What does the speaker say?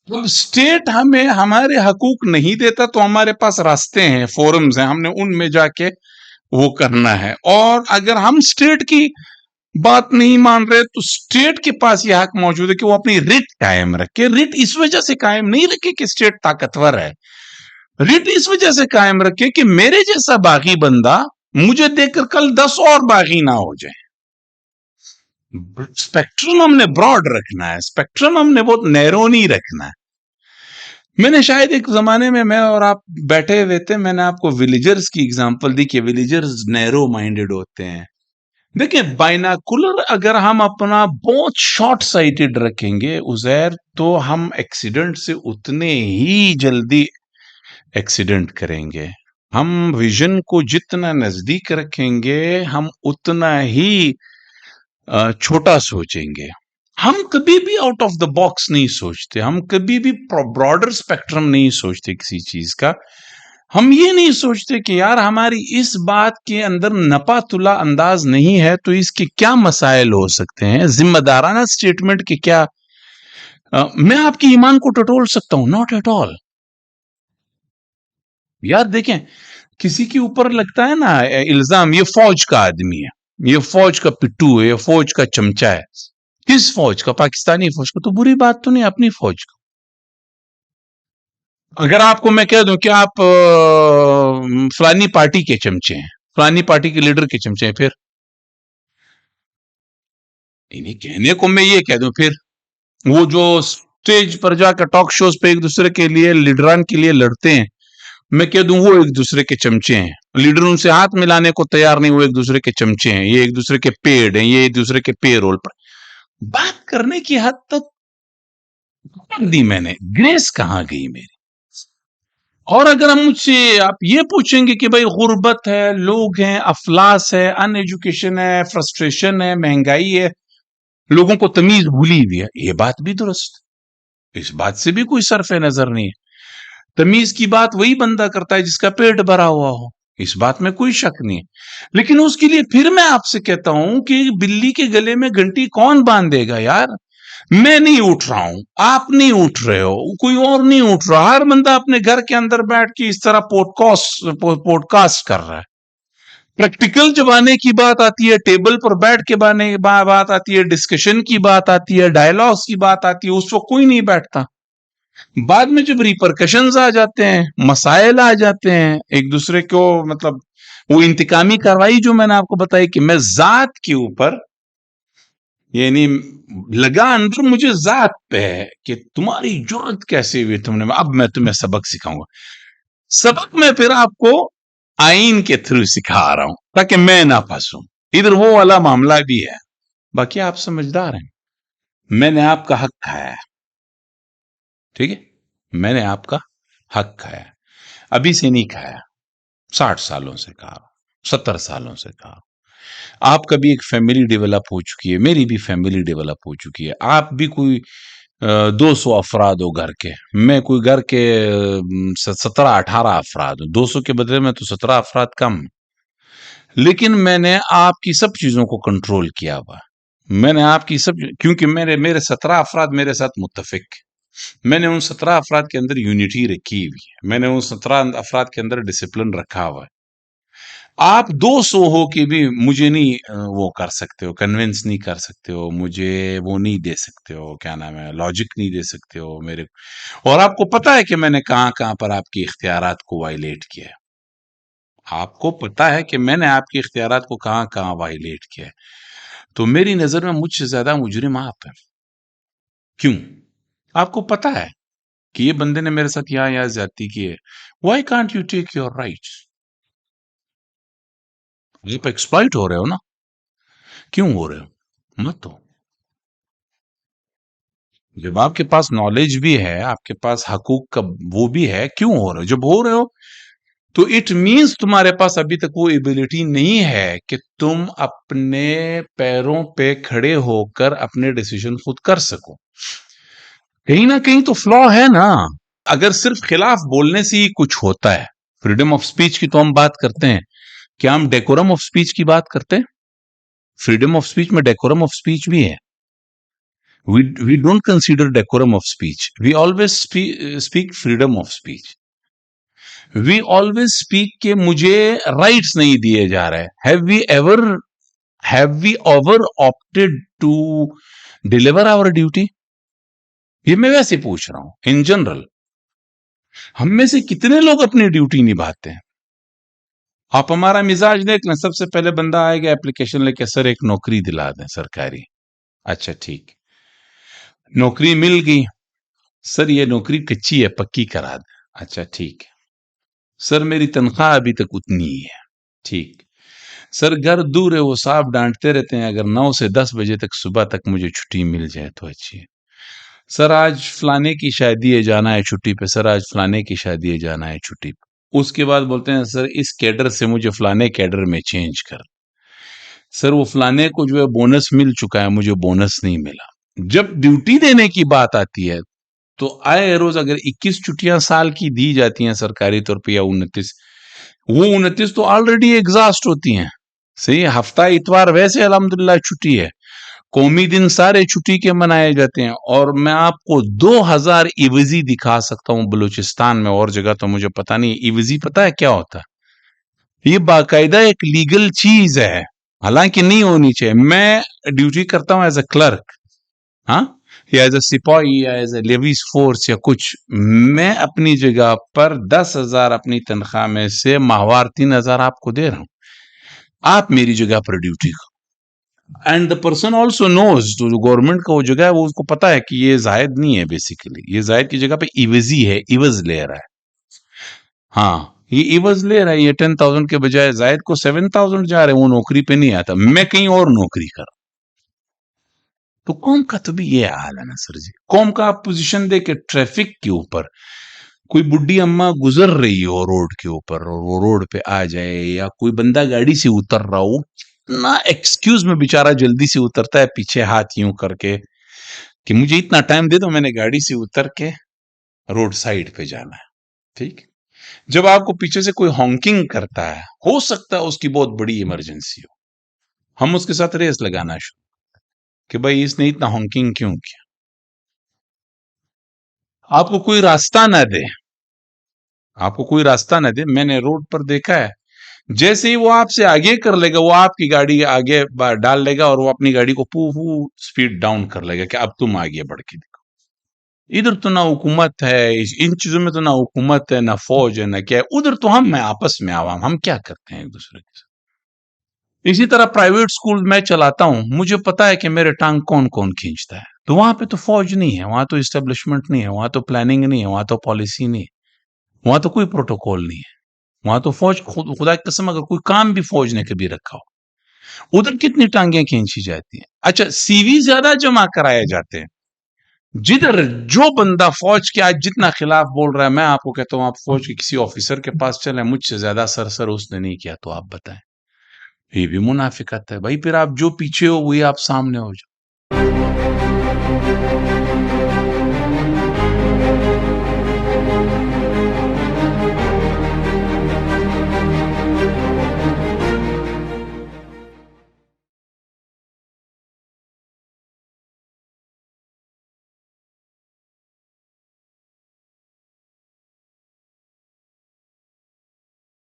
जब स्टेट हमें हमारे हकूक नहीं देता तो हमारे पास रास्ते हैं, फोरम्स हैं, हमने उनमें जाके वो करना है। और अगर हम स्टेट की बात नहीं मान रहे तो स्टेट के पास यह हक मौजूद है कि वो अपनी रिट कायम रखे। रिट इस वजह से कायम नहीं रखे कि स्टेट ताकतवर है, रिट इस वजह से कायम रखे कि मेरे जैसा बागी बंदा मुझे देखकर कल 10 और बागी ना हो जाए। स्पेक्ट्रम हमने ब्रॉड रखना है, स्पेक्ट्रम हमने बहुत नैरो नहीं रखना है। मैंने शायद एक जमाने में, मैं और आप बैठे हुए थे, मैंने आपको विलेजर्स की एग्जांपल दी कि विलेजर्स नैरो माइंडेड होते हैं। देखिए, बाइनाकुलर अगर हम अपना बहुत शॉर्ट साइटेड रखेंगे उजैर, तो हम एक्सीडेंट से उतने ही जल्दी एक्सीडेंट करेंगे। हम विजन को जितना नजदीक रखेंगे हम उतना ही छोटा सोचेंगे। हम कभी भी आउट ऑफ द बॉक्स नहीं सोचते, हम कभी भी ब्रॉडर स्पेक्ट्रम नहीं सोचते किसी चीज का। हम ये नहीं सोचते कि यार हमारी इस बात के अंदर नपा तुला अंदाज नहीं है तो इसके क्या मसाइल हो सकते हैं, जिम्मेदाराना स्टेटमेंट के क्या मैं आपकी ईमान को टटोल सकता हूं? Not at all. यार देखें, किसी के ऊपर लगता है ना इल्जाम, ये फौज का आदमी है, ये फौज का पिट्टू है, ये फौज का चमचा है। किस फौज का? पाकिस्तानी फौज का। तो बुरी बात तो नहीं, अपनी फौज का। अगर आपको मैं कह दूं कि आप फलानी पार्टी के चमचे हैं, फलानी पार्टी के लीडर के चमचे हैं, फिर इन्हें कहने को मैं ये कह दूं, फिर वो जो स्टेज पर जाकर टॉक शोज पे एक दूसरे के लिए, लीडरान के लिए लड़ते हैं, मैं कह दूं वो एक दूसरे के चमचे हैं। लीडर उनसे हाथ मिलाने को तैयार नहीं, वो एक दूसरे के चमचे हैं, ये एक दूसरे के पेड़ हैं, ये एक दूसरे के पे रोल पर। बात करने की हद तक कर दी मैंने, ग्रेस कहां गई मेरी? और अगर हम मुझसे आप ये पूछेंगे कि भाई गुर्बत है, लोग हैं, अफलास है, अनएजुकेशन है, फ्रस्ट्रेशन है, महंगाई है, लोगों को तमीज भूली हुई है, ये बात भी दुरुस्त, इस बात से भी कोई सरफे नजर नहीं है। तमीज की बात वही बंदा करता है जिसका पेट भरा हुआ हो, इस बात में कोई शक नहीं है। लेकिन उसके लिए फिर मैं आपसे कहता हूं कि बिल्ली के गले में घंटी कौन बांधेगा यार? मैं नहीं उठ रहा हूं, आप नहीं उठ रहे हो, कोई और नहीं उठ रहा, हर बंदा अपने घर के अंदर बैठ के इस तरह पॉडकास्ट कर रहा है। प्रैक्टिकल जब आने की बात आती है, टेबल पर बैठ के बात आती है, डिस्कशन की बात आती है, डायलॉग्स की बात आती है, उस वक्त कोई नहीं बैठता। बाद में जब रिपरकशंस आ जाते हैं, मसाइल आ जाते हैं, एक दूसरे को मतलब वो इंतकामी कार्रवाई जो मैंने आपको बताई कि मैं जात के ऊपर, यानी लगा अंदर मुझे जात पे है कि तुम्हारी जुर्रत कैसे हुई तुमने, अब मैं तुम्हें सबक सिखाऊंगा। सबक मैं फिर आपको आइन के थ्रू सिखा रहा हूं ताकि मैं ना फंसूं। इधर वो वाला मामला भी है। बाकी आप समझदार हैं, मैंने आपका हक खाया है, ठीक है? मैंने आपका हक खाया है, अभी से नहीं खाया, 60 सालों से खा रहा हूं, 70 सालों से खा रहा हूं। आपका भी एक फैमिली डेवलप हो चुकी है, मेरी भी फैमिली डेवलप हो चुकी है। आप भी कोई 200 अफराद हो घर के, मैं कोई घर के 17-18 अफराद हूं। 200 के बदले में तो 17 अफराद कम है। लेकिन मैंने आपकी सब चीजों को कंट्रोल किया हुआ। मैंने आपकी सब, क्योंकि मेरे मेरे 17 अफराद मेरे साथ मुत्तफिक, मैंने उन 17 अफराद के अंदर यूनिटी रखी हुई है, मैंने उन 17 अफराद के अंदर डिसिप्लिन रखा हुआ है। आप 200 हो के भी मुझे नहीं वो कर सकते हो, कन्विंस नहीं कर सकते हो, मुझे वो नहीं दे सकते हो, क्या नाम है, लॉजिक नहीं दे सकते हो मेरे। और आपको पता है कि मैंने कहां कहां पर आपकी इख्तियारात को वायलेट किया है, आपको पता है कि मैंने आपकी इख्तियारात को कहां कहां वायलेट किया है। तो मेरी नजर में मुझसे ज्यादा मुजरिम आप हैं। क्यों? आपको पता है कि ये बंदे ने मेरे साथ यहां ज्यादती की है। Why can't you take your rights? आप एक्सप्लॉइट हो रहे हो ना, क्यों हो रहे हो? मत हो। जब आपके पास नॉलेज भी है, आपके पास हकूक का वो भी है, क्यों हो रहे हो? जब हो रहे हो तो इट मींस तुम्हारे पास अभी तक वो एबिलिटी नहीं है कि तुम अपने पैरों पे खड़े होकर अपने डिसीजन खुद कर सको। कहीं ना कहीं तो फ्लॉ है ना। अगर सिर्फ खिलाफ बोलने से ही कुछ होता है, फ्रीडम ऑफ स्पीच की तो हम बात करते हैं, क्या हम डेकोरम ऑफ स्पीच की बात करते हैं? फ्रीडम ऑफ स्पीच में डेकोरम ऑफ स्पीच भी है। We don't consider decorum of speech. We always speak freedom of speech. We always speak کہ مجھے rights نہیں دیے جا رہے. Have we ever opted to deliver our duty? یہ میں ویسے پوچھ رہا ہوں ان جنرل. ہم میں سے کتنے لوگ اپنی ڈیوٹی نبھاتے ہیں؟ آپ ہمارا مزاج دیکھ لیں. سب سے پہلے بندہ آئے گا اپلیکیشن لے کے, سر ایک نوکری دلا دیں سرکاری. اچھا ٹھیک, نوکری مل گئی. سر یہ نوکری کچی ہے, پکی کرا دیں. اچھا ٹھیک. سر میری تنخواہ ابھی تک اتنی ہی ہے. ٹھیک. سر گھر دور ہے, وہ صاحب ڈانٹتے رہتے ہیں, اگر 9 سے 10 بجے تک صبح تک مجھے چھٹی مل جائے تو اچھی ہے. سر آج فلانے کی شادی ہے, جانا ہے چھٹی پہ. سر آج فلانے کی شادی ہے, جانا ہے چھٹی پہ. اس کے بعد بولتے ہیں سر اس کیڈر سے مجھے فلانے کیڈر میں چینج کر. سر وہ فلانے کو جو ہے بونس مل چکا ہے, مجھے بونس نہیں ملا. جب ڈیوٹی دینے کی بات آتی ہے تو آئے روز اگر 21 چھٹیاں سال کی دی جاتی ہیں سرکاری طور پہ, یا 29, وہ 29 تو آلریڈی ایگزاسٹ ہوتی ہیں. صحیح, ہفتہ اتوار ویسے الحمدللہ چھٹی ہے, قومی دن سارے چھٹی کے منائے جاتے ہیں. اور میں آپ کو 2000 ایوزی دکھا سکتا ہوں بلوچستان میں, اور جگہ تو مجھے پتا نہیں. ایوزی پتا ہے کیا ہوتا ہے؟ یہ باقاعدہ ایک لیگل چیز ہے, حالانکہ نہیں ہونی چاہیے. میں ڈیوٹی کرتا ہوں ایز اے کلرک, ہاں, یا ایز اے سپاہی, یا ایز اے لیویز فورس, یا کچھ. میں اپنی جگہ پر 10,000 اپنی تنخواہ میں سے ماہوار 3,000 آپ کو دے رہا ہوں. آپ میری جگہ پر ڈیوٹی کو, and the person also knows, جو گورنمنٹ کا وہ جگہ ہے وہ اس کو پتا ہے کہ یہ زائد نہیں ہے, بیسیکلی یہ زائد کی جگہ پہ ایوزی ہے, ایوز لے رہا ہے. ہاں, یہ ایوز لے رہا ہے. یہ 10,000 کے بجائے زائد کو 7,000 جا رہے ہیں, وہ نوکری پہ نہیں آتا, میں کہیں اور نوکری کر رہا. تو قوم کا تو بھی یہ حال ہے نا سر جی. قوم کا آپ پوزیشن دے کے ٹریفک کے اوپر کوئی بڈھی اماں گزر رہی ہو روڈ کے اوپر, اور وہ روڈ پہ آ جائے, یا کوئی بندہ گاڑی سے اتر رہا ہو, اتنا ایکسکیوز میں بیچارہ جلدی سے اترتا ہے پیچھے ہاتھ یوں کر کے کہ مجھے اتنا ٹائم دے دو, میں نے گاڑی سے اتر کے روڈ سائڈ پہ جانا ہے. ٹھیک. جب آپ کو پیچھے سے کوئی ہانکنگ کرتا ہے, ہو سکتا ہے اس کی بہت بڑی ایمرجنسی ہو, ہم اس کے ساتھ ریس لگانا شروع کہ بھائی اس نے اتنا ہانکنگ کیوں کیا. آپ کو کوئی راستہ نہ دے, آپ کو کوئی راستہ نہ دے. میں نے روڈ پر دیکھا ہے, جیسے ہی وہ آپ سے آگے کر لے گا, وہ آپ کی گاڑی آگے ڈال لے گا, اور وہ اپنی گاڑی کو سپیڈ ڈاؤن کر لے گا کہ اب تم آگے بڑھ کے دیکھو. ادھر تو نہ حکومت ہے, ان چیزوں میں تو نہ حکومت ہے, نہ فوج ہے, نہ کیا ہے. ادھر تو ہم آپس میں عوام, ہم کیا کرتے ہیں ایک دوسرے کے ساتھ. اسی طرح پرائیویٹ سکول میں چلاتا ہوں, مجھے پتا ہے کہ میرے ٹانگ کون کون کھینچتا ہے. تو وہاں پہ تو فوج نہیں ہے, وہاں تو اسٹیبلشمنٹ نہیں ہے, وہاں تو پلاننگ نہیں ہے, وہاں تو پالیسی نہیں ہے, وہاں تو کوئی پروٹوکول نہیں ہے. وہاں تو فوج, خدا کی قسم اگر کوئی کام بھی فوج نے کبھی رکھا ہو, ادھر کتنی ٹانگیں کھینچی جاتی ہیں. اچھا, سی وی زیادہ جمع کرائے جاتے ہیں. جدھر جو بندہ فوج کے آج جتنا خلاف بول رہا ہے, میں آپ کو کہتا ہوں آپ فوج کے کسی آفیسر کے پاس چلیں, مجھ سے زیادہ سر اس نے نہیں کیا, تو آپ بتائیں. یہ بھی منافقت ہے بھائی. پھر آپ جو پیچھے ہو وہی آپ سامنے ہو جاؤ.